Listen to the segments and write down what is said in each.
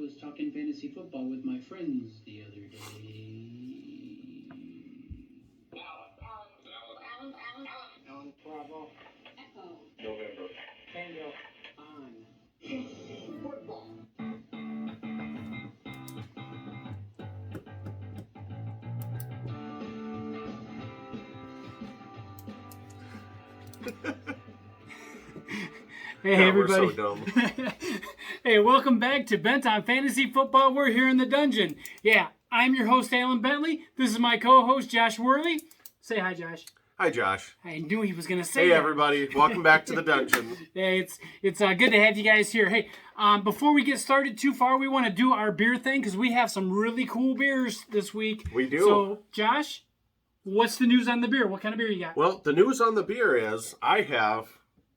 was talking fantasy football with my friends the other day. Alan. Bravo. Echo. November. Tango. On. Football. Hey, God, everybody. we're so dumb. Hey, welcome back to Bent on Fantasy Football. We're here in the dungeon. Yeah, I'm your host, Alan Bentley. This is my co-host, Josh Worley. Say hi, Josh. Hi, Josh. I knew he was going to say Hey, that. everybody. Welcome back to the dungeon. Hey, it's good to have you guys here. Hey, before we get started too far, we want to do our beer thing because we have some really cool beers this week. We do. So, Josh, what's the news on the beer? What kind of beer you got? Well, the news on the beer is I have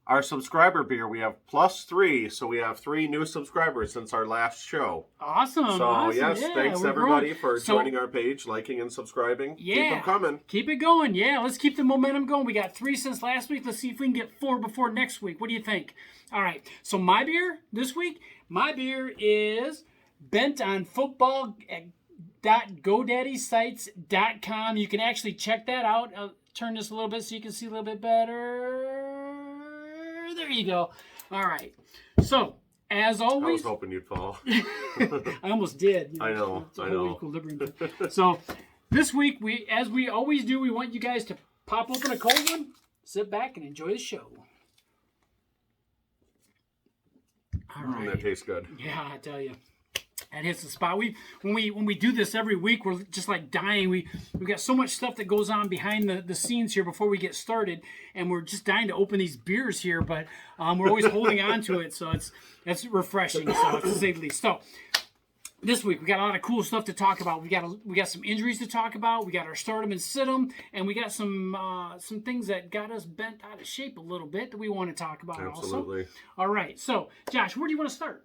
our subscriber beer. We have +3, so we have 3 new subscribers since our last show. Awesome. So, awesome. yes, Yeah, thanks we're everybody growing. for So- joining our page, liking and subscribing. Yeah. Keep them coming. Keep it going. Yeah, let's keep the momentum going. We got 3 since last week. Let's see if we can get 4 before next week. What do you think? All right. So my beer this week, my beer is Bent on Football .godaddysItes.com. You can actually check that out. I'll turn this a little bit so you can see a little bit better. There you go. All right. So, as I was always, hoping you'd fall. I almost did. I know, It's a I whole know. equilibrium thing. So this week, as we always do, we want you guys to pop open a cold one, sit back, and enjoy the show. All right. That tastes good. Yeah, I tell you. That hits the spot. When we do this every week, we're just like dying. We've got so much stuff that goes on behind the scenes here before we get started, and we're just dying to open these beers here. But we're always holding on to it, so it's refreshing. So to say the least. So this week we got a lot of cool stuff to talk about. We got some injuries to talk about. We got our start 'em and sit 'em, and we got some things that got us bent out of shape a little bit that we want to talk about. Absolutely. Also. All right. So Josh, where do you want to start?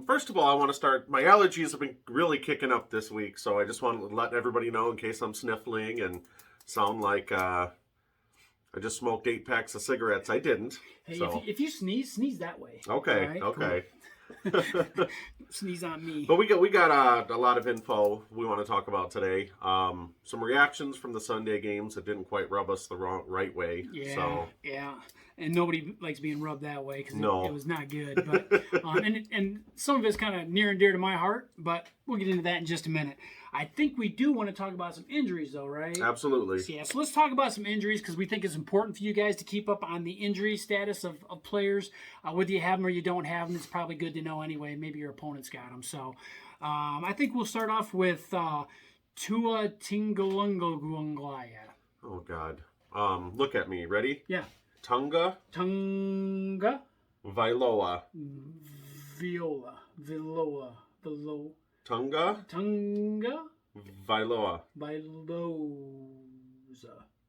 First of all, I want to start. My allergies have been really kicking up this week, so I just want to let everybody know in case I'm sniffling and sound like I just smoked 8 packs of cigarettes. I didn't. Hey, So. if you sneeze that way. Okay, All right? okay. Sneeze on me. But we got a lot of info we want to talk about today. Some reactions from the Sunday games that didn't quite rub us the right way. Yeah, So yeah. And nobody likes being rubbed that way because No. it was not good. But and some of it's kind of near and dear to my heart. But we'll get into that in just a minute. I think we do want to talk about some injuries, though, right? absolutely. Yeah, so let's talk about some injuries because we think it's important for you guys to keep up on the injury status of players. Whether you have them or you don't have them, it's probably good to know anyway. Maybe your opponent's got them. So I think we'll start off with Tua Tagovailoa. Oh God. Look at me. Ready? Yeah. Tunga Tunga Vailoa. Vilo. Tunga Tunga Vailoa. Bailoza.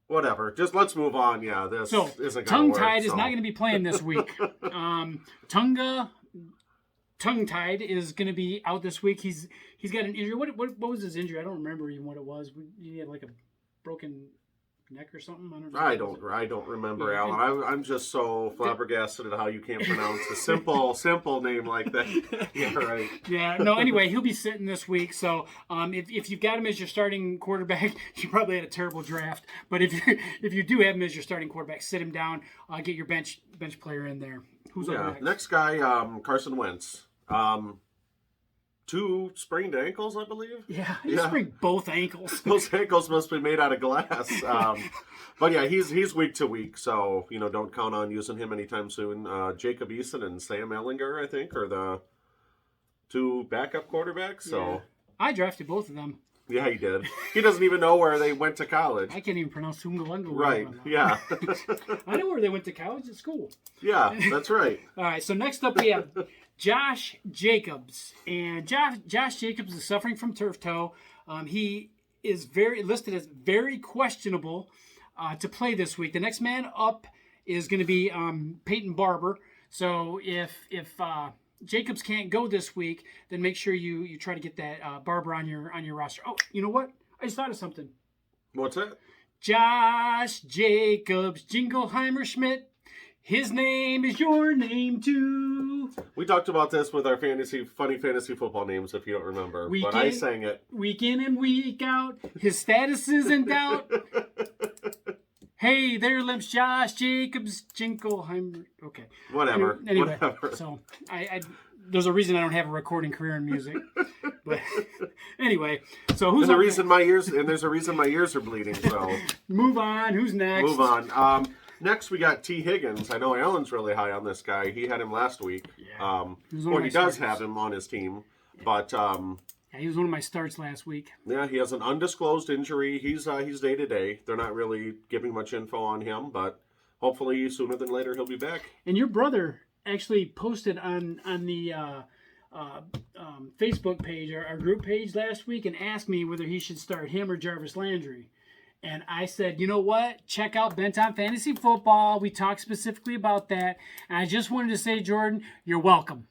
Whatever. Just let's move on. Yeah, this So, isn't Tongue gonna work. Tied is so. not going to be playing this week. Tongue Tied is going to be out this week. He's got an injury. What was his injury? I don't remember even what it was. He had like a broken neck or something. I don't remember, Yeah, Alan. I'm just so flabbergasted at how you can't pronounce a simple name like that. Yeah, right. Yeah, no, anyway, he'll be sitting this week. So if you've got him as your starting quarterback, you probably had a terrible draft. But if you do have him as your starting quarterback, sit him down, get your bench player in there. Who's Yeah. over next? Next guy, Carson Wentz. 2 sprained ankles, I believe. Yeah, he Yeah. sprained both ankles. Those ankles must be made out of glass. But yeah, he's week to week, so don't count on using him anytime soon. Jacob Eason and Sam Ehlinger, I think, are the 2 backup quarterbacks. So Yeah. I drafted both of them. yeah, he did. He doesn't even know where they went to college. I can't even pronounce Tungalunga. Right? Yeah. I know where they went to college at school. Yeah, that's right. All right, so next up we have Josh Jacobs. And Josh Jacobs is suffering from turf toe. He is listed as very questionable to play this week. The next man up is going to be Peyton Barber. So if Jacobs can't go this week, then make sure you try to get that Barber on your roster. Oh, you know what? I just thought of something. What's that? Josh Jacobs, Jingleheimer Schmidt. His name is your name too. We talked about this with our funny fantasy football names, if you don't remember. But I sang it. Week in and week out, his status is in doubt. Hey, there limps Josh Jacobs, Jingleheimer. Okay. Whatever. Anyway, Whatever. so there's a reason I don't have a recording career in music. But anyway, so who's there's a reason my ears are bleeding. So move on. Who's next? Move on. Next, we got T. Higgins. I know Alan's really high on this guy. He had him last week. Yeah. He does have him on his team. But he was one of my starts last week. Yeah, he has an undisclosed injury. He's day to day. They're not really giving much info on him, but hopefully sooner than later he'll be back. And your brother actually posted on the Facebook page, our group page last week, and asked me whether he should start him or Jarvis Landry. And I said, you know what? Check out Bent on Fantasy Football. We talked specifically about that. And I just wanted to say, Jordan, you're welcome.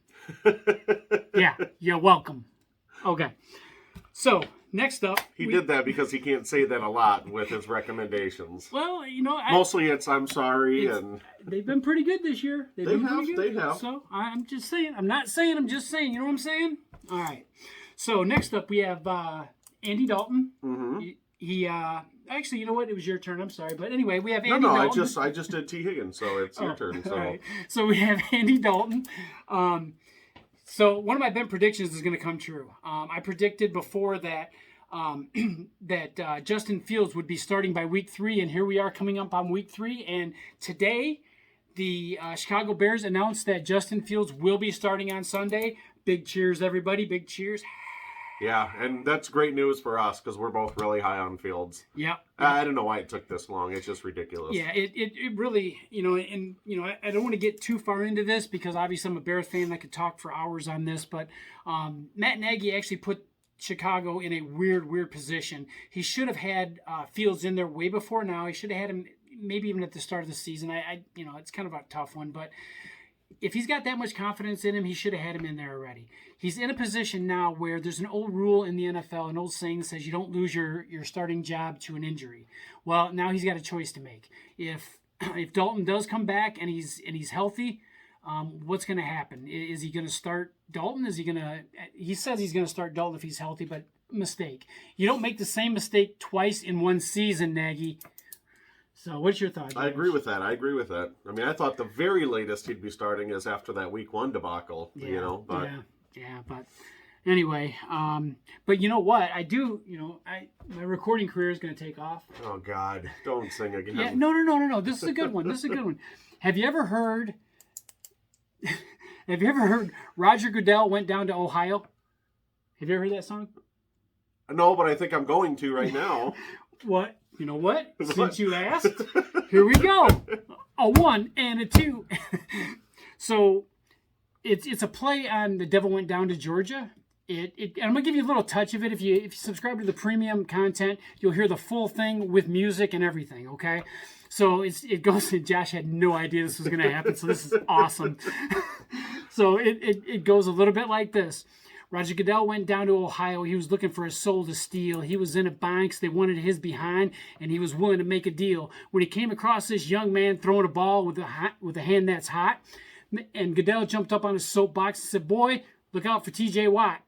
Yeah, you're welcome. Okay. So, next up. He did that because he can't say that a lot with his recommendations. Well, mostly it's I'm sorry. And they've been pretty good this year. They have. So, I'm just saying. I'm not saying, I'm just saying. You know what I'm saying? All right. So, next up we have Andy Dalton. Mm-hmm. He actually, you know what? It was your turn. I'm sorry, but anyway, we have Andy Dalton. I just did T. Higgins, so it's your turn. So, all right. So we have Andy Dalton. So one of my bet predictions is going to come true. I predicted before that that Justin Fields would be starting by week 3, and here we are coming up on week 3. And today, the Chicago Bears announced that Justin Fields will be starting on Sunday. Big cheers, everybody! Big cheers. Yeah, and that's great news for us because we're both really high on Fields. Yeah. I don't know why it took this long. It's just ridiculous. Yeah, it really, I don't want to get too far into this because obviously I'm a Bears fan. I could talk for hours on this, but Matt Nagy actually put Chicago in a weird position. He should have had Fields in there way before now. He should have had him maybe even at the start of the season. It's kind of a tough one, but if he's got that much confidence in him, he should have had him in there already. He's in a position now where there's an old rule in the NFL, an old saying that says you don't lose your starting job to an injury. Well, now he's got a choice to make. If Dalton does come back and he's healthy, what's going to happen? Is he going to start Dalton? He says he's going to start Dalton if he's healthy, but mistake. You don't make the same mistake twice in one season, Nagy. So what's your thought, Josh? I agree with that. I mean, I thought the very latest he'd be starting is after that week 1 debacle, but... Yeah, but anyway, but you know what? I do, my recording career is going to take off. Oh, God. Don't sing again. Yeah, no. This is a good one. Have you ever heard Roger Goodell went down to Ohio? Have you ever heard that song? No, but I think I'm going to right now. What? You know what? Since you asked, here we go. A 1 and a 2. So it's a play on The Devil Went Down to Georgia. And I'm gonna give you a little touch of it. If you subscribe to the premium content, you'll hear the full thing with music and everything. Okay. So it goes. Josh had no idea this was gonna happen. So this is awesome. So it goes a little bit like this. Roger Goodell went down to Ohio. He was looking for a soul to steal. He was in a bind because they wanted his behind, and he was willing to make a deal. When he came across this young man throwing a ball with a hand that's hot, and Goodell jumped up on his soapbox and said, "Boy, look out for T.J. Watt."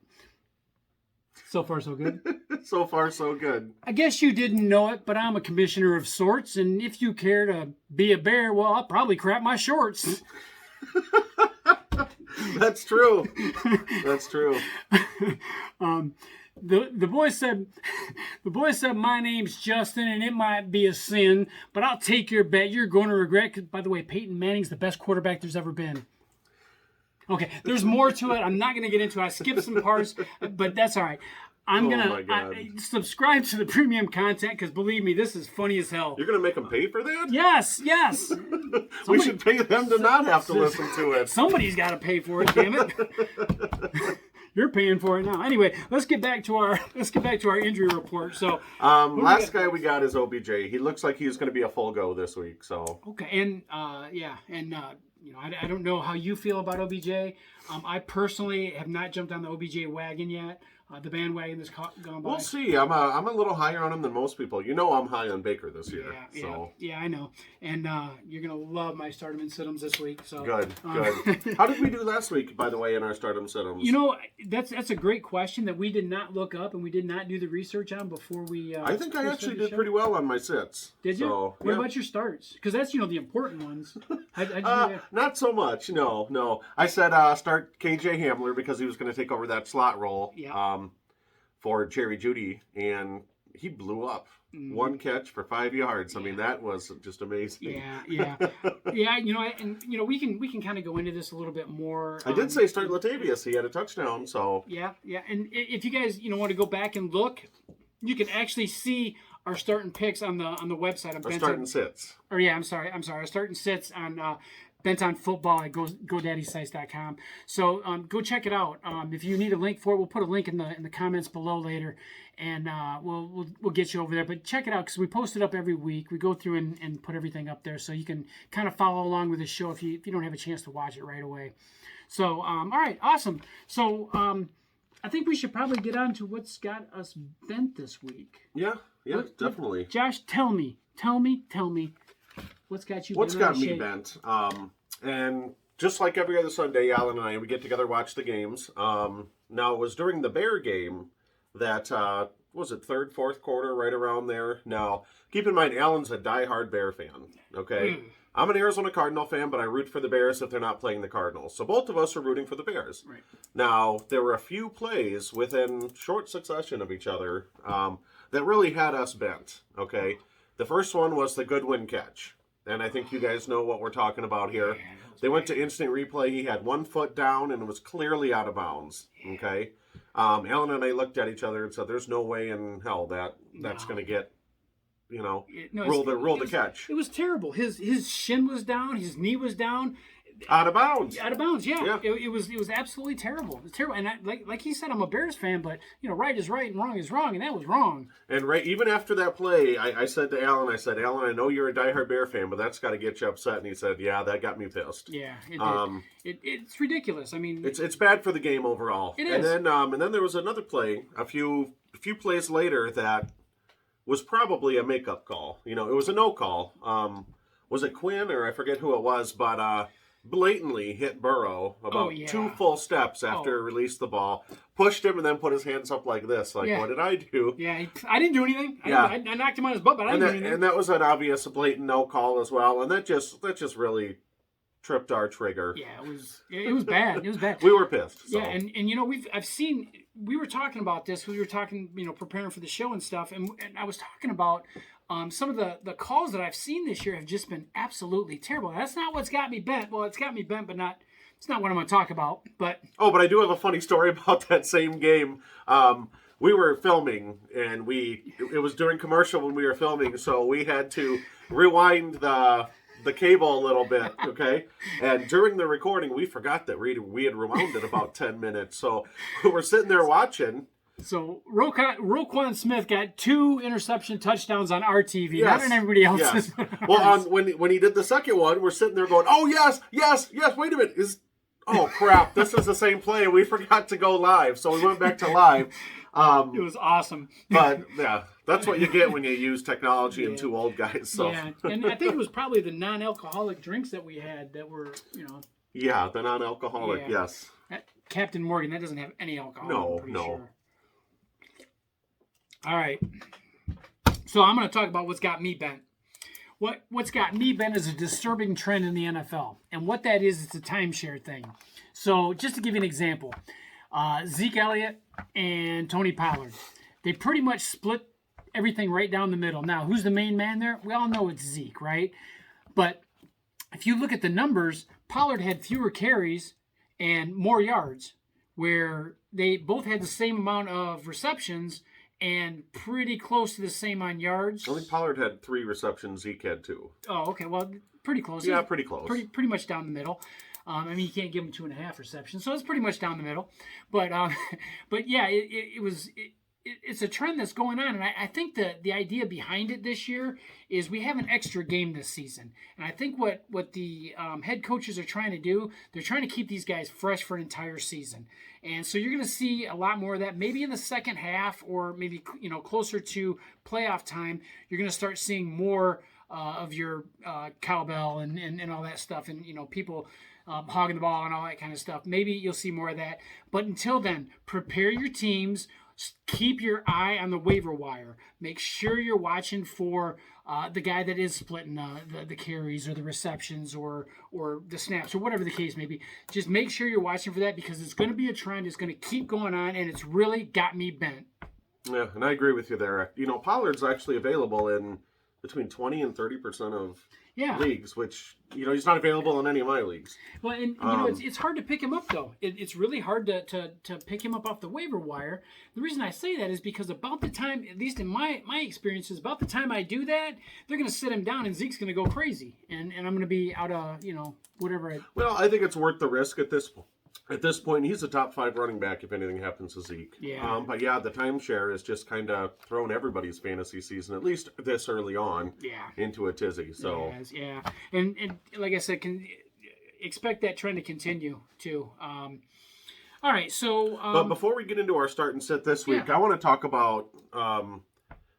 So far, so good. So far, so good. I guess you didn't know it, but I'm a commissioner of sorts, and if you care to be a bear, well, I'll probably crap my shorts. That's true. That's true. The boy said, my name's Justin, and it might be a sin, but I'll take your bet. You're going to regret. 'Cause, by the way, Peyton Manning's the best quarterback there's ever been. Okay, there's more to it. I'm not going to get into it. I skipped some parts, but that's all right. I'm going to subscribe to the premium content because, believe me, this is funny as hell. You're going to make them pay for that? Yes. We should pay them to not have to listen to it. Somebody's got to pay for it, damn it. You're paying for it now. Anyway, let's get back to our injury report. So, last guy we got is OBJ. He looks like he's going to be a full go this week. So okay, and I don't know how you feel about OBJ. I personally have not jumped on the OBJ wagon yet. the bandwagon that's gone by. We'll see. I'm a little higher on him than most people. You know, I'm high on Baker this year. Yeah, I know. And you're gonna love my stardom and situms this week. So good. How did we do last week, by the way, in our stardom situms? You know, that's a great question that we did not look up and we did not do the research on before we. I think I actually did pretty well on my sits. Did you? So, what about your starts? Because that's the important ones. Not so much. No. I said start KJ Hamler because he was going to take over that slot role. Yeah. For Jerry Jeudy, and he blew up. One catch for 5 yards. I mean, that was just amazing. Yeah. You know, we can kind of go into this a little bit more. I did say start Latavius. He had a touchdown, so yeah. And if you guys want to go back and look, you can actually see our starting picks on the website. Our starting sits. Or I'm sorry. Our starting sits on. Bent on Football at GoDaddySites.com. So go check it out. If you need a link for it, we'll put a link in the comments below later, and we'll get you over there. But check it out because we post it up every week. We go through and put everything up there so you can kind of follow along with the show if you don't have a chance to watch it right away. So all right, awesome. So I think we should probably get on to what's got us bent this week. Yeah, definitely. Josh, tell me. What's got you bent? What's got me bent? And just like every other Sunday, Alan and I, we get together, watch the games. Now, it was during the Bear game that, was it third, fourth quarter, right around there? Now, keep in mind, Alan's a diehard Bear fan, okay? I'm an Arizona Cardinal fan, but I root for the Bears if they're not playing the Cardinals. So both of us are rooting for the Bears. Right. Now, there were a few plays within short succession of each other that really had us bent, okay? The first one was the Goodwin catch. And I think you guys know what we're talking about here. They went to instant replay. He had 1 foot down and was clearly out of bounds. Okay. Alan and I looked at each other and said, there's no way in hell that's going to get, rule the catch. It was terrible. His shin was down. His knee was down. Out of bounds. Yeah. It was absolutely terrible. It was terrible. And like he said, I'm a Bears fan, but right is right and wrong is wrong, and that was wrong. And even after that play, I said to Alan, Alan, I know you're a diehard Bear fan, but that's got to get you upset. And he said, yeah, that got me pissed. Yeah, it's ridiculous. I mean, it's bad for the game overall. It is. And then there was another play a few plays later that was probably a makeup call. It was a no call. Was it Quinn or I forget who it was, but blatantly hit Burrow about 2 full steps after released the ball, pushed him, and then put his hands up like this. What did I do? Yeah, I didn't do anything. I knocked him on his butt, but I didn't do anything. And that was an obvious blatant no call as well, and that just really tripped our trigger. Yeah, it was bad. It was bad. We were pissed. So. Yeah, and we were talking about this. We were talking, preparing for the show and stuff, and I was talking about some of the calls that I've seen this year have just been absolutely terrible. That's not what's got me bent. Well, it's got me bent, but it's not what I'm going to talk about. But I do have a funny story about that same game. We were filming, and it was during commercial when we were filming, so we had to rewind the cable a little bit, okay? And during the recording, we forgot that we had rewound it about 10 minutes. So we're sitting there watching. So Roquan Smith got 2 interception touchdowns on our TV, not on everybody else's. Yes. Well, when he did the second one, we're sitting there going, "Oh yes, wait a minute, oh crap, this is the same play. We forgot to go live, so we went back to live." It was awesome. But yeah, that's what you get when you use technology and 2 old guys. So. Yeah, and I think it was probably the non-alcoholic drinks that we had that were, Yeah, the non-alcoholic. Yeah. Yes. Captain Morgan, that doesn't have any alcohol. No. Sure. All right. So I'm going to talk about what's got me bent. What's got me bent is a disturbing trend in the NFL. And what that is, it's a timeshare thing. So just to give you an example, Zeke Elliott and Tony Pollard, they pretty much split everything right down the middle. Now, who's the main man there? We all know it's Zeke, right? But if you look at the numbers, Pollard had fewer carries and more yards, where they both had the same amount of receptions and pretty close to the same on yards. I think Pollard had 3 receptions. Zeke had 2. Oh, okay. Well, pretty close. Yeah, pretty close. Pretty much down the middle. You can't give him 2.5 receptions, so it's pretty much down the middle. But yeah, it was it's a trend that's going on, and I think that the idea behind it this year is we have an extra game this season, and I think what the head coaches are trying to do, they're trying to keep these guys fresh for an entire season, and so you're going to see a lot more of that maybe in the second half, or maybe closer to playoff time. You're going to start seeing more of your cowbell and all that stuff, and people hogging the ball and all that kind of stuff. Maybe you'll see more of that, but until then, prepare your teams. Keep your eye on the waiver wire. Make sure you're watching for the guy that is splitting the carries or the receptions or the snaps or whatever the case may be. Just make sure you're watching for that, because it's going to be a trend. It's going to keep going on, and it's really got me bent. Yeah, and I agree with you there. Pollard's actually available in between 20 and 30% of leagues, which, he's not available in any of my leagues. Well, and it's hard to pick him up, though. It's really hard to pick him up off the waiver wire. The reason I say that is because about the time, at least in my experiences, about the time I do that, they're going to sit him down and Zeke's going to go crazy. And I'm going to be out of, whatever. Well, I think it's worth the risk at this point. At this point, he's a top 5 running back if anything happens to Zeke. Yeah. But the timeshare is just kind of thrown everybody's fantasy season, at least this early on, into a tizzy. So yeah. And like I said, can expect that trend to continue too. All right, so but before we get into our start and sit this week, I want to talk about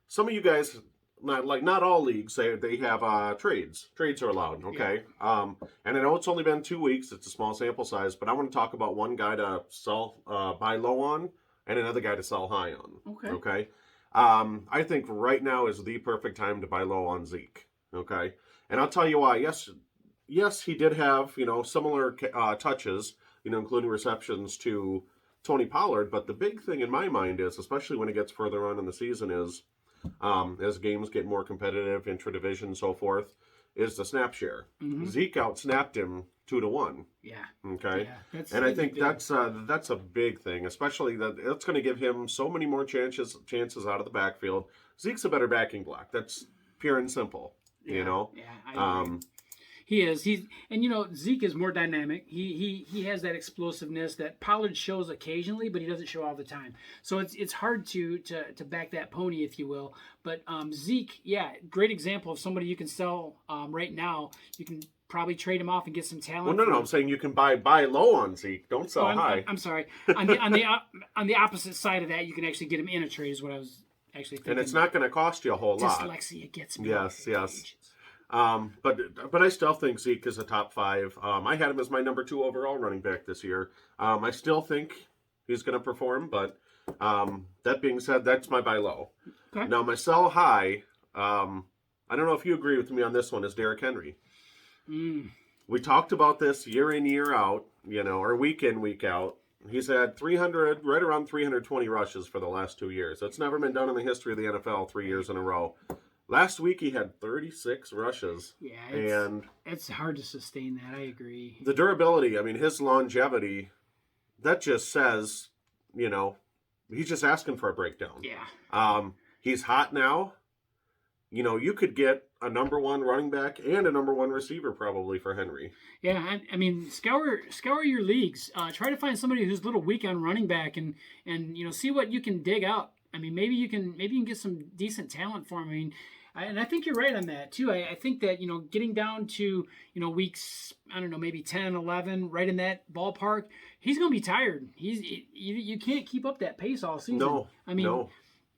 some of you guys. Not all leagues they have trades. Trades are allowed, okay? Yeah. And I know it's only been 2 weeks. It's a small sample size, but I want to talk about one guy to sell buy low on and another guy to sell high on. Okay. I think right now is the perfect time to buy low on Zeke. Okay, and I'll tell you why. Yes, he did have similar touches, including receptions to Tony Pollard. But the big thing in my mind is, especially when it gets further on in the season, is as games get more competitive, intra-division, so forth, is the snap share. Mm-hmm. Zeke out-snapped him 2-1. Yeah. Okay. Yeah, and I think that's a big thing, especially that's going to give him so many more chances out of the backfield. Zeke's a better backing block. That's pure and simple. Yeah, I agree. He is. Zeke is more dynamic. He has that explosiveness that Pollard shows occasionally, but he doesn't show all the time. So it's hard to back that pony, if you will. But Zeke, great example of somebody you can sell right now. You can probably trade him off and get some talent. Well, no, I'm saying you can buy low on Zeke. Don't sell high. I'm sorry. On the opposite side of that, you can actually get him in a trade. Is what I was actually thinking. And it's not going to cost you a whole lot. Dyslexia gets me. Yes. But I still think Zeke is a top 5. I had him as my number 2 overall running back this year. I still think he's going to perform, but that being said, that's my buy low. Okay. Now my sell high, I don't know if you agree with me on this one, is Derrick Henry. We talked about this year in, year out, or week in, week out. He's had right around 320 rushes for the last 2 years. That's never been done in the history of the NFL 3 years in a row. Last week he had 36 rushes. Yeah, it's hard to sustain that. I agree. The durability, his longevity, that just says, he's just asking for a breakdown. Yeah. He's hot now. You could get a number 1 running back and a number 1 receiver probably for Henry. Yeah, scour your leagues. Try to find somebody who's a little weak on running back and see what you can dig out. Maybe you can get some decent talent for him. And I think you're right on that too. I think that getting down to weeks, I don't know, maybe 10, 11, right in that ballpark, he's going to be tired. You can't keep up that pace all season. No. No.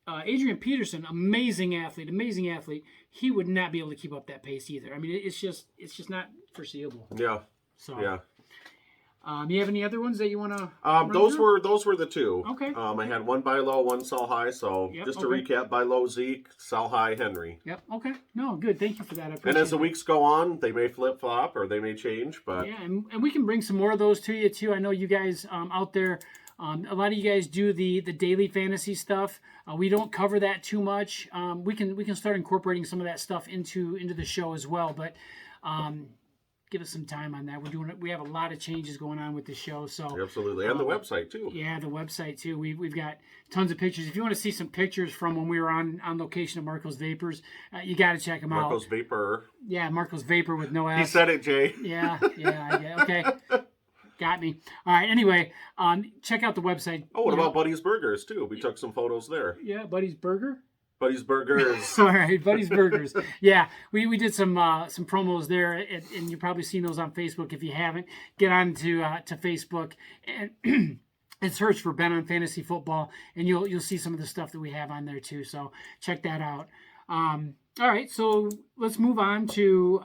Adrian Peterson, amazing athlete. He would not be able to keep up that pace either. It's just not foreseeable. Yeah. So yeah. You have any other ones that you want to? Those were the 2. Okay. I had one buy low, one sell high. So just to recap: buy low Zeke, sell high Henry. Yep. Okay. No, good. Thank you for that. I appreciate and as the weeks go on, they may flip flop or they may change. But and we can bring some more of those to you too. I know you guys out there. A lot of you guys do the daily fantasy stuff. We don't cover that too much. We can start incorporating some of that stuff into the show as well. But give us some time on that. We have a lot of changes going on with the show. So absolutely, and the website too. Yeah, the website too. We've got tons of pictures. If you want to see some pictures from when we were on location at Marco's Vapors, you got to check them out. Marco's Vapor. Yeah, Marco's Vapor with no S. He said it, Jay. Yeah. Okay. got me. All right. Anyway, check out the website. Oh, what about Buddy's Burgers too? We took some photos there. Yeah, Buddy's Burger. Buddy's Burgers. All right, Buddy's Burgers. Yeah, we did some promos there, and you've probably seen those on Facebook. If you haven't, get on to Facebook and and search for Ben on Fantasy Football, and you'll see some of the stuff that we have on there too. So check that out. All right, so let's move on to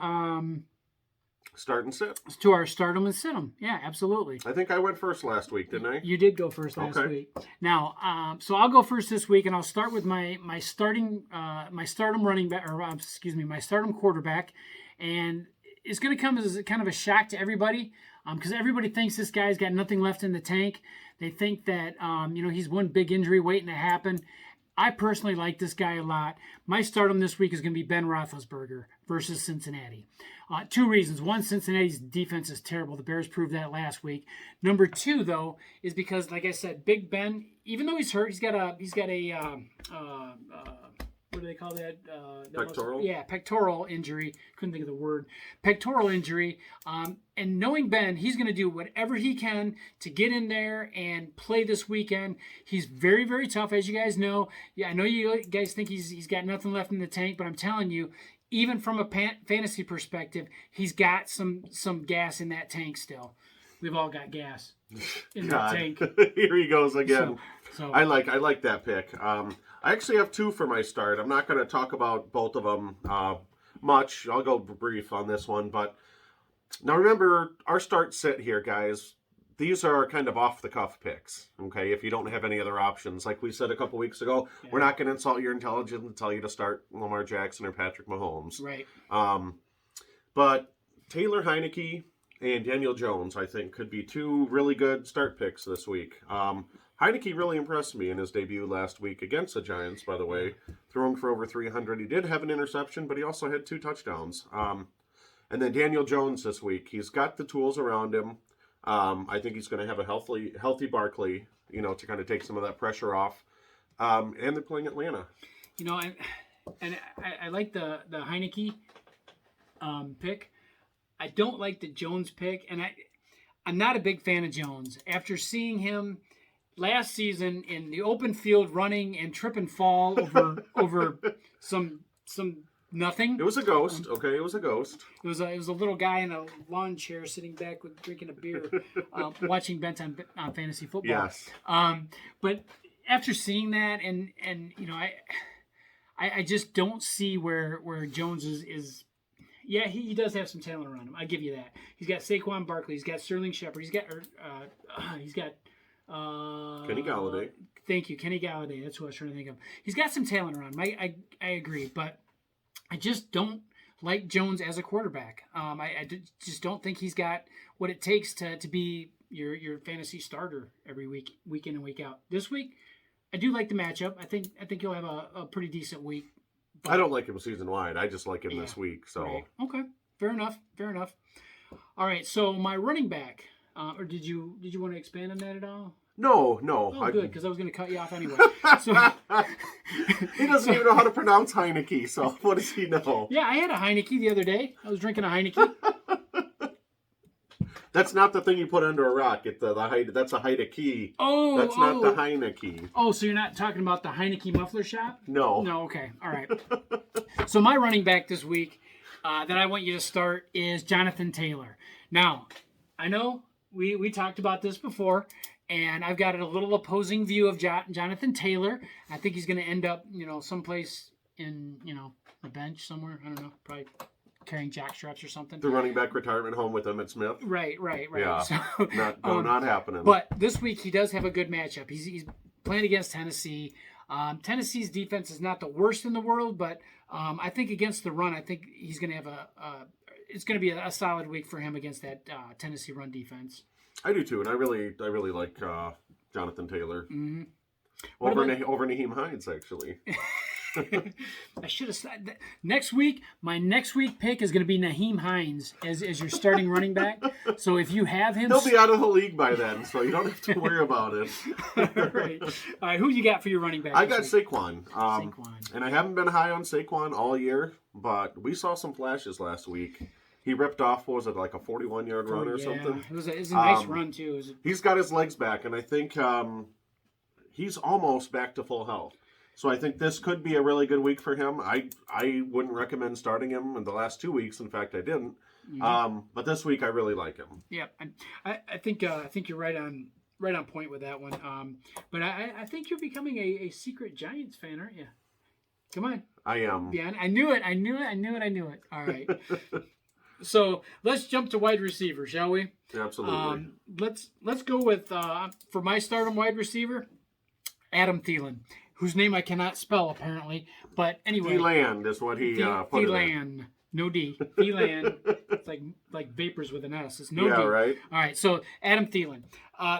Start and sit. to our stardom and situm. Yeah, absolutely. I think I went first last week, didn't I? You did go first last week. Now, so I'll go first this week, and I'll start with my stardom running back, or my stardom quarterback, and it's going to come as kind of a shock to everybody, because everybody thinks this guy's got nothing left in the tank. They think that he's one big injury waiting to happen. I personally like this guy a lot. My stardom this week is going to be Ben Roethlisberger versus Cincinnati. 2 reasons. One, Cincinnati's defense is terrible. The Bears proved that last week. Number 2, though, is because, like I said, Big Ben, even though he's hurt, he's got a what do they call that? Pectoral? Yeah, pectoral injury. Couldn't think of the word. Pectoral injury. And knowing Ben, he's going to do whatever he can to get in there and play this weekend. He's very, very tough, as you guys know. Yeah, I know you guys think he's got nothing left in the tank, but I'm telling you, even from a fantasy perspective, he's got some gas in that tank still. We've all got gas in that tank. Here he goes again. So I like that pick. I actually have 2 for my start. I'm not going to talk about both of them much. I'll go brief on this one. But now remember, our start sit here, guys, these are kind of off-the-cuff picks, okay? If you don't have any other options. Like we said a couple weeks ago, we're not going to insult your intelligence and tell you to start Lamar Jackson or Patrick Mahomes. Right. But Taylor Heineke and Daniel Jones, I think, could be 2 really good start picks this week. Heineke really impressed me in his debut last week against the Giants, by the way, throwing for over 300. He did have an interception, but he also had 2 touchdowns. And then Daniel Jones this week, he's got the tools around him. I think he's going to have a healthy Barkley, to kind of take some of that pressure off. And they're playing Atlanta. I like the Heineke pick. I don't like the Jones pick, and I'm not a big fan of Jones. After seeing him last season in the open field running and trip and fall over some nothing. It was a ghost. Okay, it was a ghost. It was a little guy in a lawn chair sitting back with drinking a beer, watching Bent on Fantasy Football. Yes. But after seeing that, and I just don't see where Jones is. Yeah, he does have some talent around him. I give you that. He's got Saquon Barkley. He's got Sterling Shepard. He's got Kenny Galladay. Thank you, Kenny Galladay. That's who I was trying to think of. He's got some talent around him. I agree, but I just don't like Jones as a quarterback. I just don't think he's got what it takes to be your fantasy starter every week in and week out. This week, I do like the matchup. I think you'll have a pretty decent week. I don't like him season wide. I just like him this week. So right. Okay, fair enough. All right, so my running back. Or did you want to expand on that at all? No. Oh, good, because I was going to cut you off anyway. So he doesn't even know how to pronounce Heineke. So what does he know? Yeah, I had a Heineke the other day. I was drinking a Heineke. That's not the thing you put under a rock. That's a Heineke. Oh, that's not the Heineke. Oh, so you're not talking about the Heineke muffler shop? No. Okay. All right. So my running back this week that I want you to start is Jonathan Taylor. Now, I know we talked about this before, and I've got a little opposing view of Jonathan Taylor. I think he's going to end up, someplace in, a bench somewhere. I don't know, probably carrying jack straps or something. The running back retirement home with Emmitt Smith. Right. Yeah, so, not happening. But this week he does have a good matchup. He's playing against Tennessee. Tennessee's defense is not the worst in the world, but I think against the run, I think he's going to have it's going to be a solid week for him against that Tennessee run defense. I do too, and I really like Jonathan Taylor. Mm-hmm. Over Naheem Hines, actually. I should have said that. My next week pick is going to be Naheem Hines as your starting running back. So if you have him, he'll be out of the league by then, so you don't have to worry about it. Right. All right. Who you got for your running back? I got Saquon. Saquon. And I haven't been high on Saquon all year, but we saw some flashes last week. He ripped off, what was it, like a 41-yard run or something? It was a nice run, too. He's got his legs back, and I think he's almost back to full health. So I think this could be a really good week for him. I wouldn't recommend starting him in the last 2 weeks. In fact, I didn't. But this week, I really like him. Yeah, I think you're right on point with that one. But I think you're becoming a secret Giants fan, aren't you? Come on. I am. Yeah, I knew it. All right. So let's jump to wide receiver, shall we? Absolutely. Let's go with for my stardom wide receiver, Adam Thielen, whose name I cannot spell apparently. But anyway, Thielen is what he put it in. Thielen, no D. Thielen. It's like vapors with an S. It's no D. Yeah, right. All right. So Adam Thielen.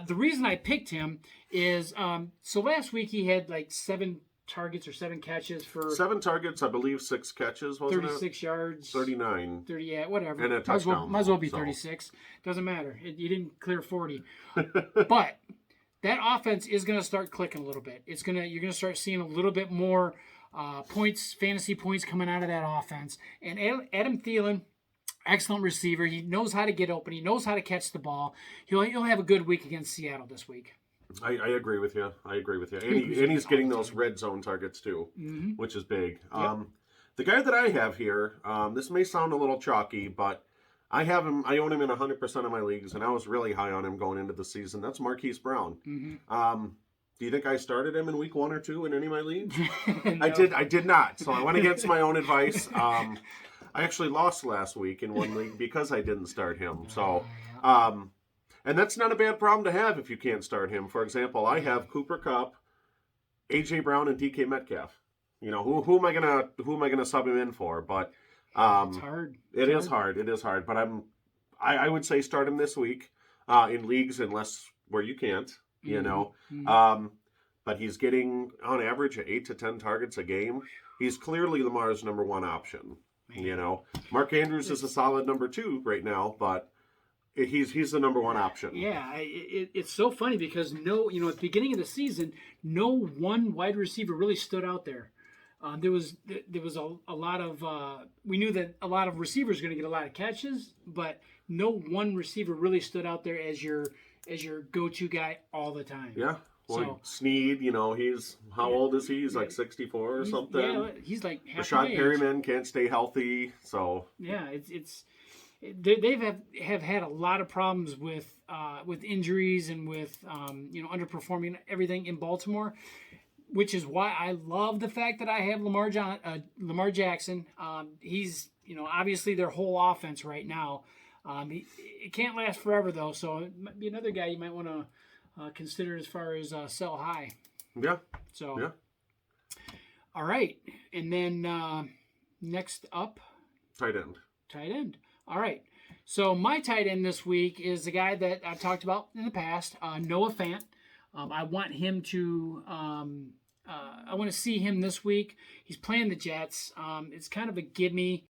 The reason I picked him is so last week he had like 7 targets or 7 catches for 7 targets, I believe 6 catches, wasn't 36 yards. 39. 30, yeah, whatever. And a touchdown. Might as well be 36. Doesn't matter. You didn't clear 40. But that offense is going to start clicking a little bit. You're going to start seeing a little bit more fantasy points coming out of that offense. And Adam Thielen, excellent receiver. He knows how to get open. He knows how to catch the ball. He'll have a good week against Seattle this week. I agree with you. And he's getting those red zone targets too, which is big. Yep. The guy that I have here, this may sound a little chalky, but I have him. I own him in 100% of my leagues, and I was really high on him going into the season. That's Marquise Brown. Do you think I started him in week 1 or 2 in any of my leagues? No. I did not. So I went against my own advice. I actually lost last week in one league because I didn't start him. So, and that's not a bad problem to have if you can't start him. For example, I have Cooper Kupp, AJ Brown, and DK Metcalf. You know, who am I gonna sub him in for? But it's hard. It is hard. But I would say start him this week in leagues unless where you can't. You know, but he's getting on average 8 to 10 targets a game. He's clearly Lamar's number 1 option. Man. You know, Mark Andrews is a solid number 2 right now, but he's the number 1 option. Yeah, it's so funny because at the beginning of the season, no one wide receiver really stood out there. There was a lot of we knew that a lot of receivers are going to get a lot of catches, but no one receiver really stood out there as your go-to guy all the time. Yeah. Well, Snead, he's how old is he? He's like 64 or something. Yeah, he's like half Rashad Perryman can't stay healthy, so yeah, they've had a lot of problems with injuries and with underperforming everything in Baltimore, which is why I love the fact that I have Lamar Jackson. He's obviously their whole offense right now. It can't last forever though, so it might be another guy you might want to consider as far as sell high. Yeah. So. Yeah. All right, and then next up, tight end. All right. So my tight end this week is the guy that I've talked about in the past, Noah Fant. I want him to. I want to see him this week. He's playing the Jets. It's kind of a gimme.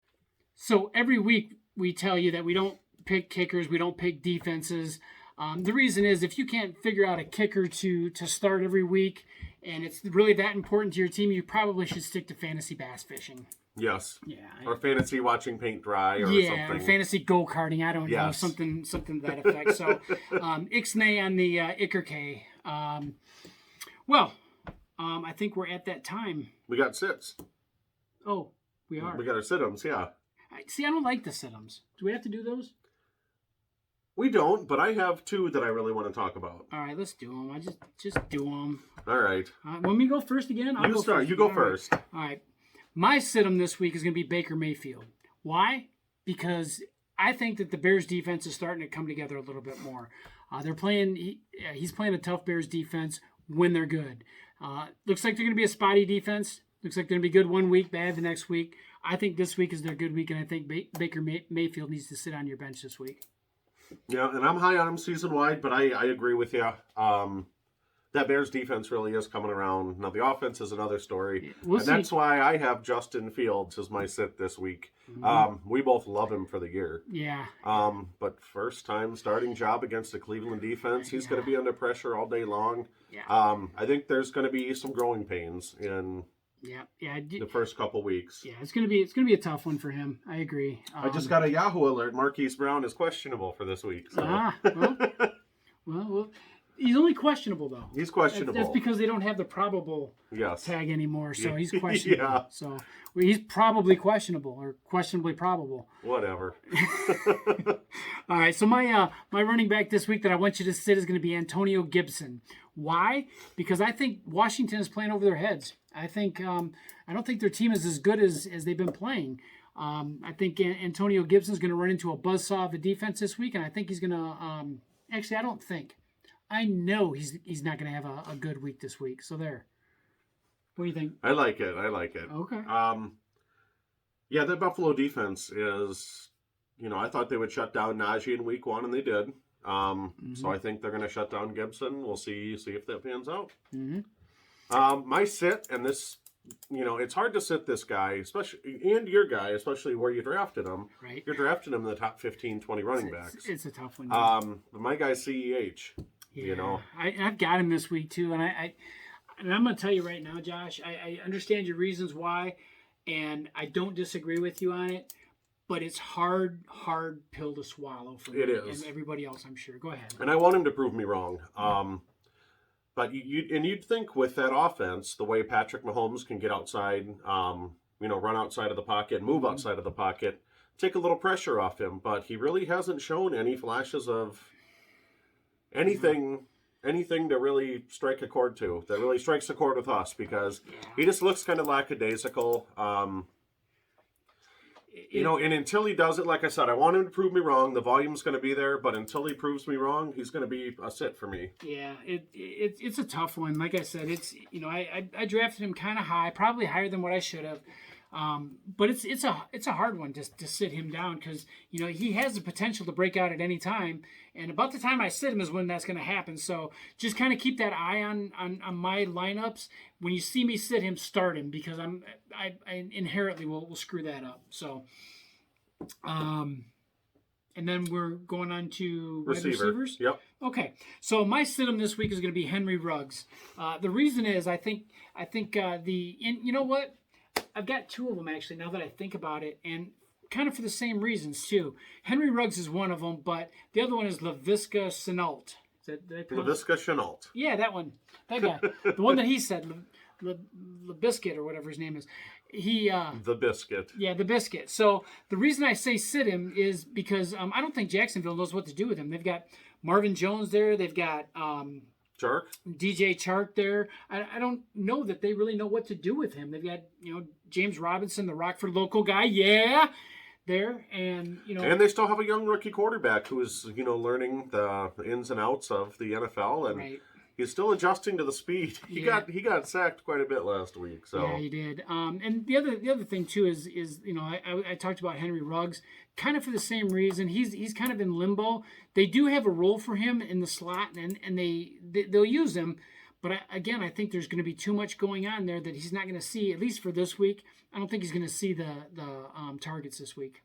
So every week we tell you that we don't pick kickers, we don't pick defenses. The reason is if you can't figure out a kicker to start every week, and it's really that important to your team, you probably should stick to fantasy bass fishing. Yes. Yeah. Or fantasy watching paint dry or something. something. Yeah, fantasy go-karting. I don't know. Something to that effect. So, Ixnay on the Iker K. I think we're at that time. We got sits. Oh, we are. We got our sit-ems, yeah. See, I don't like the sit-ems. Do we have to do those? We don't, but I have 2 that I really want to talk about. All right, let's do them. I just do them. All right. Want me to go first again? You start. You go first. All right. My sit-em this week is going to be Baker Mayfield. Why? Because I think that the Bears defense is starting to come together a little bit more. He's playing a tough Bears defense when they're good. Looks like they're going to be a spotty defense. Looks like they're going to be good one week, bad the next week. I think this week is their good week, and I think Baker Mayfield needs to sit on your bench this week. Yeah, and I'm high on him season-wide, but I agree with you. That Bears defense really is coming around. Now, the offense is another story. We'll see. That's why I have Justin Fields as my sit this week. Mm-hmm. We both love him for the year. Yeah. But first time starting job against the Cleveland defense. He's going to be under pressure all day long. Yeah. I think there's going to be some growing pains in Yeah. the first couple weeks. Yeah, it's gonna be a tough one for him. I agree. I just got a Yahoo alert. Marquise Brown is questionable for this week. So. Well, he's only questionable though. He's questionable. That's because they don't have the probable tag anymore, so he's questionable. Yeah. So he's probably questionable or questionably probable. Whatever. All right, so my running back this week that I want you to sit is going to be Antonio Gibson. Why? Because I think Washington is playing over their heads. I think I don't think their team is as good as they've been playing. I think Antonio Gibson is going to run into a buzzsaw of a defense this week, and I think he's going to. Actually, I don't think. I know he's not going to have a good week this week. So there. What do you think? I like it. Okay. Yeah, the Buffalo defense is. I thought they would shut down Najee in week 1, and they did. So I think they're going to shut down Gibson. We'll see if that pans out. Mm-hmm. My sit, and this, it's hard to sit this guy, especially, and your guy, especially where you drafted him. Right. You're drafting him in the top 15, 20 running backs. It's a tough one. But my guy's CEH. Yeah. I've got him this week too, and I'm going to tell you right now, Josh. I understand your reasons why, and I don't disagree with you on it. But it's hard pill to swallow for me. It is. And everybody else, I'm sure. Go ahead. And I want him to prove me wrong. But you'd think with that offense, the way Patrick Mahomes can get outside, run outside of the pocket, move outside of the pocket, take a little pressure off him. But he really hasn't shown any flashes of anything to really strike a chord to. That really strikes a chord with us because he just looks kind of lackadaisical. And until he does it, like I said, I want him to prove me wrong. The volume's going to be there, but until he proves me wrong, he's going to be a sit for me. Yeah, it's a tough one. Like I said, it's I drafted him kind of high, probably higher than what I should have. But it's a hard one to sit him down because he has the potential to break out at any time, and about the time I sit him is when that's going to happen. So just kind of keep that eye on my lineups. When you see me sit him, start him because I inherently will screw that up. So, and then we're going on to wide receivers. Yep. Okay, so my sit him this week is going to be Henry Ruggs. The reason is I think you know what. I've got 2 of them, actually, now that I think about it, and kind of for the same reasons, too. Henry Ruggs is one of them, but the other one is Laviska Shenault. Laviska Shenault. Yeah, that one. That guy. The one that he said, LeBiscuit, or whatever his name is. The Biscuit. Yeah, the Biscuit. So the reason I say sit him is because I don't think Jacksonville knows what to do with him. They've got Marvin Jones there. They've got... Chark? DJ Chark there. I don't know that they really know what to do with him. They've got, James Robinson, the Rockford local guy, there. And, And they still have a young rookie quarterback who is, learning the ins and outs of the NFL. And right. He's still adjusting to the speed. He got sacked quite a bit last week. So yeah, he did. And the other thing too is I talked about Henry Ruggs kind of for the same reason. He's kind of in limbo. They do have a role for him in the slot, and they'll use him. But I think there's going to be too much going on there that he's not going to see, at least for this week. I don't think he's going to see the targets this week.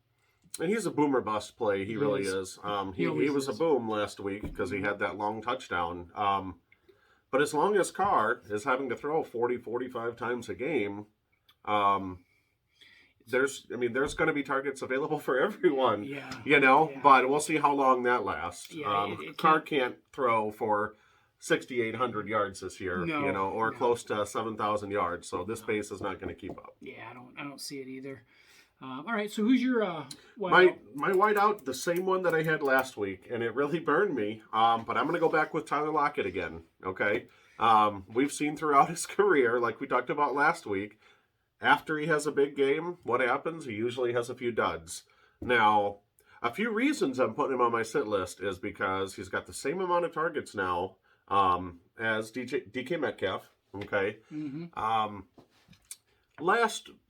And he's a boomer bust play. He really is. He was a boom last week because he had that long touchdown. But as long as Carr is having to throw 40, 45 times a game, there's going to be targets available for everyone. Yeah. But we'll see how long that lasts. Yeah, Carr can't throw for 6,800 yards this year, or close to 7,000 yards. So this pace is not going to keep up. Yeah, I don't see it either. All right, so who's your my wideout? The same one that I had last week, and it really burned me. But I'm going to go back with Tyler Lockett again. Okay, we've seen throughout his career, like we talked about last week, after he has a big game, what happens? He usually has a few duds. Now, a few reasons I'm putting him on my sit list is because he's got the same amount of targets now as DK Metcalf. Okay. Mm-hmm.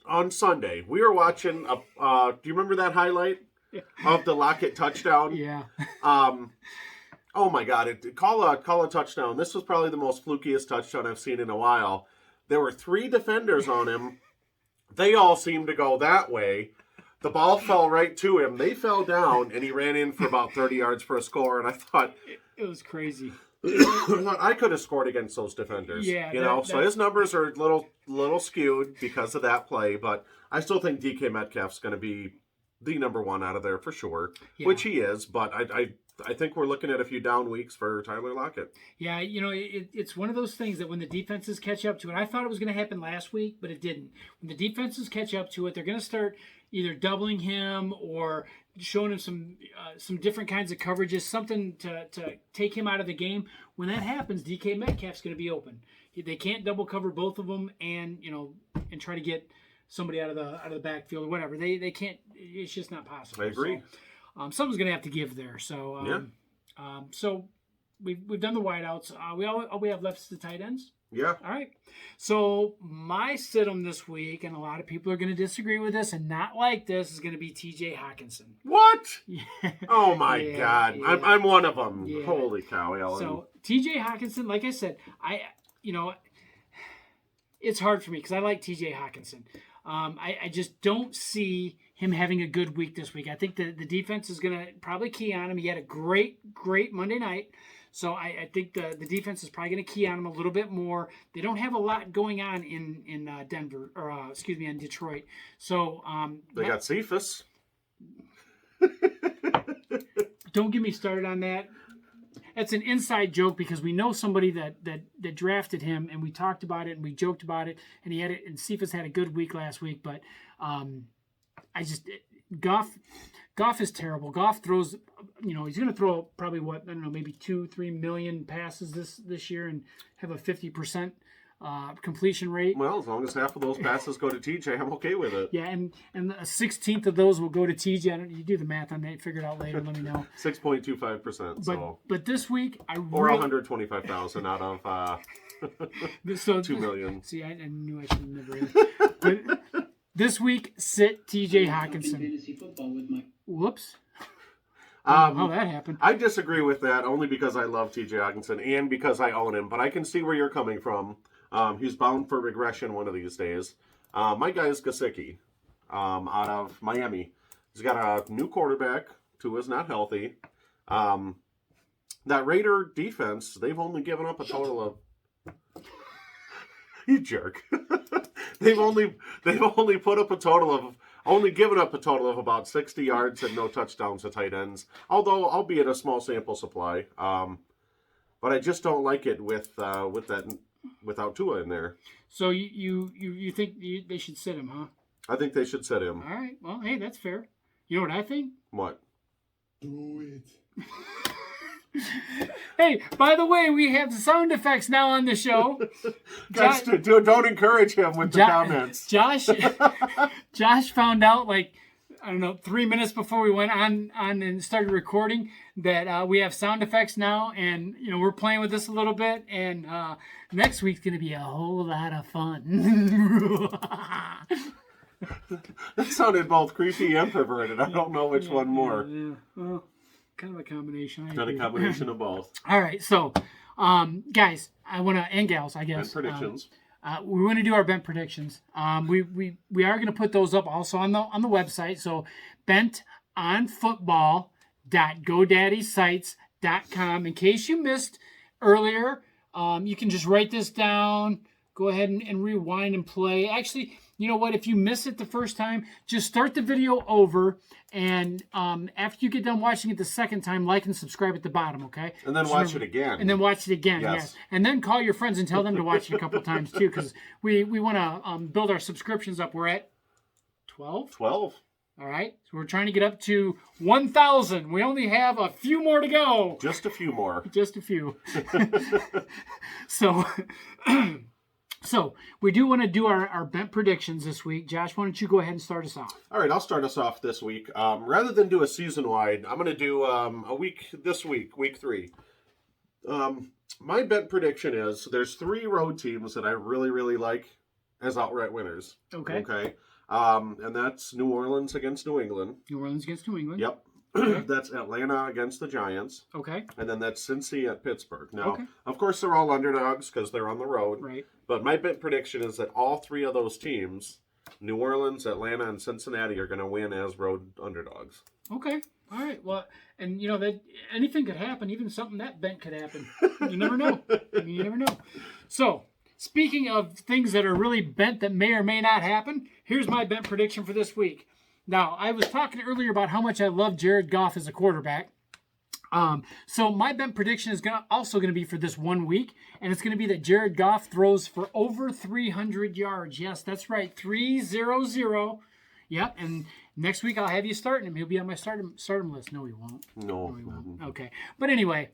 On Sunday, we were watching. Do you remember that highlight of the Lockett touchdown? Yeah. Oh my God! Call a touchdown. This was probably the most flukiest touchdown I've seen in a while. There were 3 defenders on him. They all seemed to go that way. The ball fell right to him. They fell down, and he ran in for about 30 yards for a score. And I thought it was crazy. thought I could have scored against those defenders. Yeah, So his numbers are a little skewed because of that play, but I still think DK Metcalf's going to be the number one out of there for sure, which he is. But I think we're looking at a few down weeks for Tyler Lockett. Yeah, it's one of those things that when the defenses catch up to it, I thought it was going to happen last week, but it didn't. When the defenses catch up to it, they're going to start either doubling him or showing him some different kinds of coverages, something to take him out of the game. When that happens, DK Metcalf's going to be open. They can't double cover both of them and try to get somebody out of the backfield or whatever. They can't. It's just not possible. I agree. So, something's going to have to give there. So so we've done the wideouts. All we have left is the tight ends. Yeah. All right. So my sit-em this week, and a lot of people are going to disagree with this and not like this, is going to be T.J. Hockenson. What? Yeah. Oh my God! Yeah. I'm one of them. Yeah. Holy cow, Ellen. So T.J. Hockenson, like I said, it's hard for me because I like T.J. Hockenson. I just don't see him having a good week this week. I think the defense is going to probably key on him. He had a great Monday night. So I think the defense is probably going to key on him a little bit more. They don't have a lot going on in Denver, or in Detroit. So they got Cephas. Don't get me started on that. That's an inside joke because we know somebody that drafted him, and we talked about it and we joked about it, and he had it. And Cephas had a good week last week, but Goff is terrible. Goff throws, he's going to throw probably maybe 2-3 million passes this year and have a 50% completion rate. Well, as long as half of those passes go to TJ, I'm okay with it. Yeah, and a 16th of those will go to TJ. You do the math on that. Figure it out later. Let me know. 6.25%. But this week or 125,000 out of 2 million. See, I knew I should have never. But this week, sit T.J. Hockenson. Fantasy football with my. Whoops. How that happened. I disagree with that only because I love T.J. Hockenson and because I own him. But I can see where you're coming from. He's bound for regression one of these days. My guy is Gesicki out of Miami. He's got a new quarterback. Tua's not healthy. That Raider defense, they've only given up a total of... You jerk. They've only put up a total of... Only given up a total of about 60 yards and no touchdowns to tight ends. Although, albeit a small sample supply. But I just don't like it with that... without Tua in there. So you think they should sit him, huh? I think they should sit him. All right. Well, hey, that's fair. You know what I think? What? Do it. Hey, by the way, we have the sound effects now on the show. Don't encourage him with the comments. Josh found out 3 minutes before we went on and started recording that we have sound effects now, and we're playing with this a little bit, and next week's gonna be a whole lot of fun. That sounded both creepy and perverted. I don't know which one more. Yeah. Well, kind of a combination. Kind of a combination of both. All right, so guys, and gals, I guess. And predictions. We want to do our bent predictions. We are going to put those up also on the website. So bentonfootball.godaddysite.com. In case you missed earlier, you can just write this down. Go ahead and rewind and play. Actually, you know what? If you miss it the first time, just start the video over. And after you get done watching it the second time, like and subscribe at the bottom, okay? And then watch it again. And then watch it again, yes. And then call your friends and tell them to watch it a couple times, too, because we want to build our subscriptions up. We're at 12? 12. All right. So we're trying to get up to 1,000. We only have a few more to go. Just a few more. Just a few. So... So, we do want to do our bent predictions this week. Josh, why don't you go ahead and start us off? All right, I'll start us off this week. Rather than do a season-wide, I'm going to do a week this week, week 3. My bent prediction is there's 3 road teams that I really, really like as outright winners. Okay. And that's New Orleans against New England. New Orleans against New England. Yep. That's Atlanta against the Giants. Okay. And then that's Cincy at Pittsburgh. Now, okay. Of course, they're all underdogs because they're on the road. Right. But my bet prediction is that all 3 of those teams, New Orleans, Atlanta, and Cincinnati, are going to win as road underdogs. Okay. All right. Well, and that anything could happen. Even something that bent could happen. You never know. You never know. So, speaking of things that are really bent that may or may not happen, here's my bent prediction for this week. Now, I was talking earlier about how much I love Jared Goff as a quarterback. So my bent prediction is also going to be for this 1 week, and it's going to be that Jared Goff throws for over 300 yards. Yes, that's right, 300. Yep, and next week I'll have you starting him. He'll be on my stardom list. No, he won't. No, he won't. Okay, but anyway,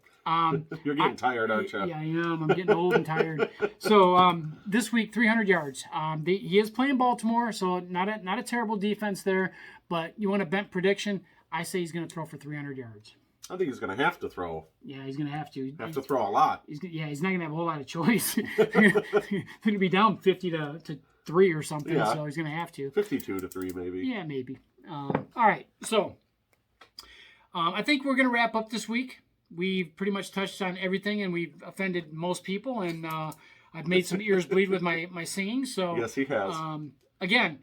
you're getting tired, aren't you? Yeah, I am. I'm getting old and tired. So this week, 300 yards. He is playing Baltimore, so not a terrible defense there. But you want a bent prediction? I say he's going to throw for 300 yards. I think he's going to have to throw. Yeah, he's going to have to. Have to throw a lot. He's not going to have a whole lot of choice. They're going to be down 50 to 3 or something, Yeah. so he's going to have to. 52 to 3, maybe. Yeah, maybe. All right, so I think we're going to wrap up this week. We've pretty much touched on everything, and we've offended most people, and I've made some ears bleed with my singing. So Yes, he has. Again,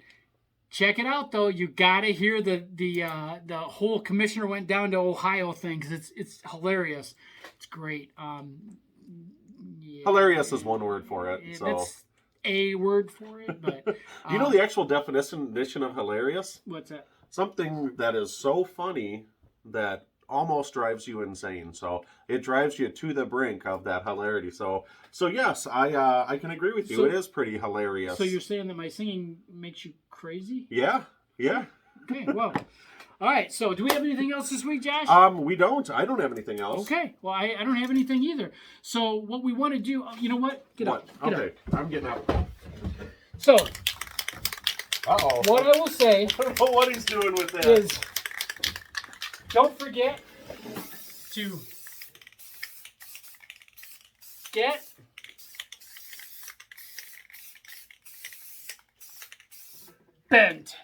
check it out though. You gotta hear the whole commissioner went down to Ohio thing because it's hilarious. It's great. Yeah, Hilarious is one word for it. So. That's a word for it, but Do you know the actual definition of hilarious? what's that? Something that is so funny that almost drives you insane. So it drives you to the brink of that hilarity. So yes, I can agree with you. So- It is pretty hilarious. So you're saying that my singing makes you crazy? Yeah. Okay, well, all right. So do we have anything else this week, Josh? We don't. I don't have anything else. Okay. Well, I don't have anything either. So what we want to do, you know what? Get What? up. Get Okay, up. I'm getting up. So Uh-oh. what I will say I don't know what he's doing with that. is, don't forget to get bent.